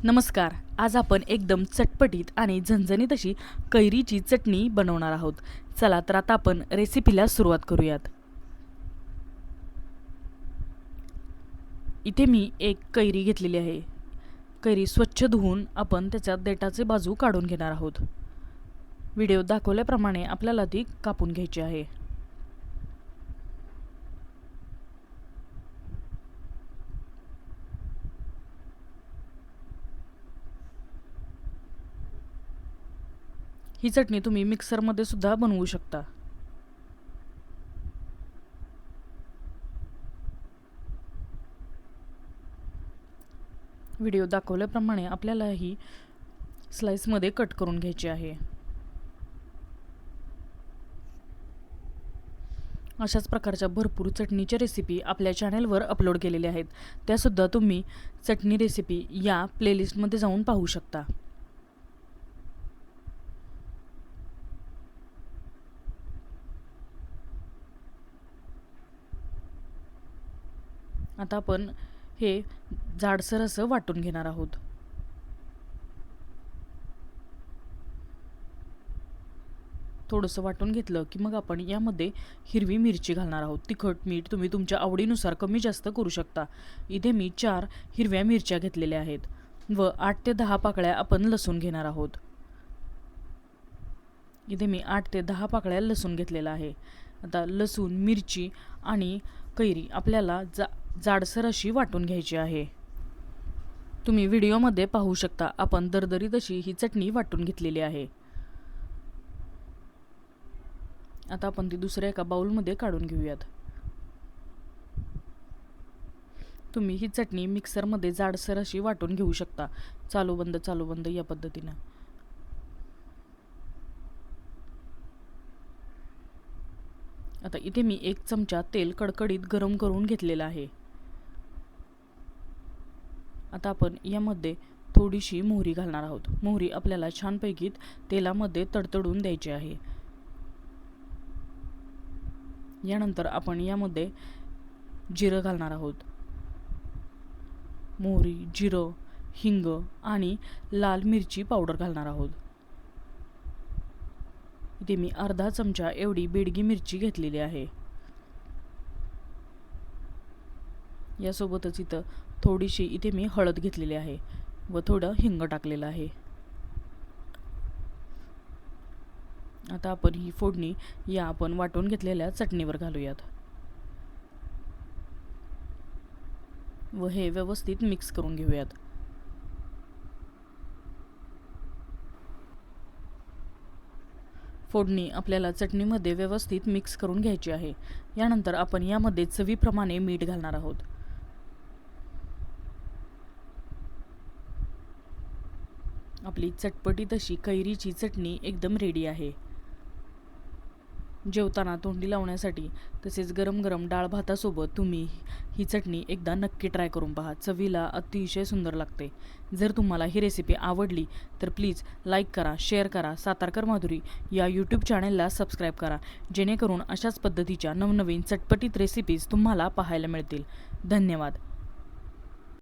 नमस्कार. आज आपण एकदम चटपटीत आणि झणझणीत अशी कैरीची चटणी बनवणार आहोत. चला तर आता आपण रेसिपीला सुरुवात करूयात. इथे मी एक कैरी घेतलेली आहे. कैरी स्वच्छ धुवून आपण त्याच्यात देठाचे बाजू काढून घेणार आहोत. व्हिडिओ दाखवल्याप्रमाणे आपल्याला ती कापून घ्यायची आहे. ही चटणी तुम्ही मिक्सरमध्ये सुद्धा बनवू शकता. व्हिडिओ दाखवल्याप्रमाणे आपल्याला ही स्लाइसमध्ये कट करून घ्यायची आहे. अशाच प्रकारच्या भरपूर चटणीच्या रेसिपी आपल्या चॅनलवर अपलोड केलेल्या आहेत. त्यासुद्धा तुम्ही चटणी रेसिपी या प्लेलिस्टमध्ये जाऊन पाहू शकता. आता आपण हे जाडसर असं वाटून घेणार आहोत. थोडंसं वाटून घेतलं की मग आपण यामध्ये हिरवी मिरची घालणार आहोत. तिखट मीठ तुम्ही तुमच्या आवडीनुसार कमी जास्त करू शकता. इथे मी 4 हिरव्या मिरच्या घेतलेल्या आहेत व 8 ते 10 पाकळ्या आपण लसूण घेणार आहोत. इथे मी 8 ते 10 पाकळ्या लसूण घेतलेला आहे. आता लसूण, मिरची आणि कैरी आपल्याला जाडसर अशी वाटून घ्यायची आहे. तुम्ही व्हिडिओमध्ये पाहू शकता आपण दरदरीत अशी ही चटणी वाटून घेतलेली आहे. आता आपण ती दुसऱ्या एका बाउलमध्ये काढून घेऊयात. तुम्ही ही चटणी मिक्सरमध्ये जाडसर अशी वाटून घेऊ शकता. चालू बंद या पद्धतीने. आता इथे मी 1 चमचा तेल कडकडीत गरम करून घेतलेला आहे. आता आपण यामध्ये थोडीशी मोहरी घालणार आहोत. मोहरी आपल्याला छानपैकी तेलामध्ये तडतडून द्यायची आहे. यानंतर आपण यामध्ये जिरं घालणार आहोत. मोहरी, जिरं, हिंग आणि लाल मिरची पावडर घालणार आहोत. इथे मी अर्धा चमचा एवढी बेडगी मिरची घेतलेली आहे. यासोबतच इथं थोडीशी इथे मी हळद घेतलेली आहे व थोडं हिंग टाकलेलं आहे. आता आपण ही फोडणी या आपण वाटून घेतलेल्या चटणीवर घालूयात व हे व्यवस्थित मिक्स करून घेऊयात. फोडणी आपल्याला चटणीमध्ये व्यवस्थित मिक्स करून घ्यायची आहे. यानंतर आपण यामध्ये चवीप्रमाणे मीठ घालणार आहोत. आपली चटपटीत अशी कैरीची चटणी एकदम रेडी आहे. जेवताना तोंडी लावण्यासाठी तसेच गरम गरम डाळ भातासोबत तुम्ही ही चटणी एकदा नक्की ट्राय करून पहा. चवीला अतिशय सुंदर लागते. जर तुम्हाला ही रेसिपी आवडली तर प्लीज लाईक करा, शेअर करा. सातारकर माधुरी या यूट्यूब चॅनलला सबस्क्राईब करा, जेणेकरून अशाच पद्धतीच्या नवनवीन चटपटीत रेसिपीज तुम्हाला पाहायला मिळतील. धन्यवाद.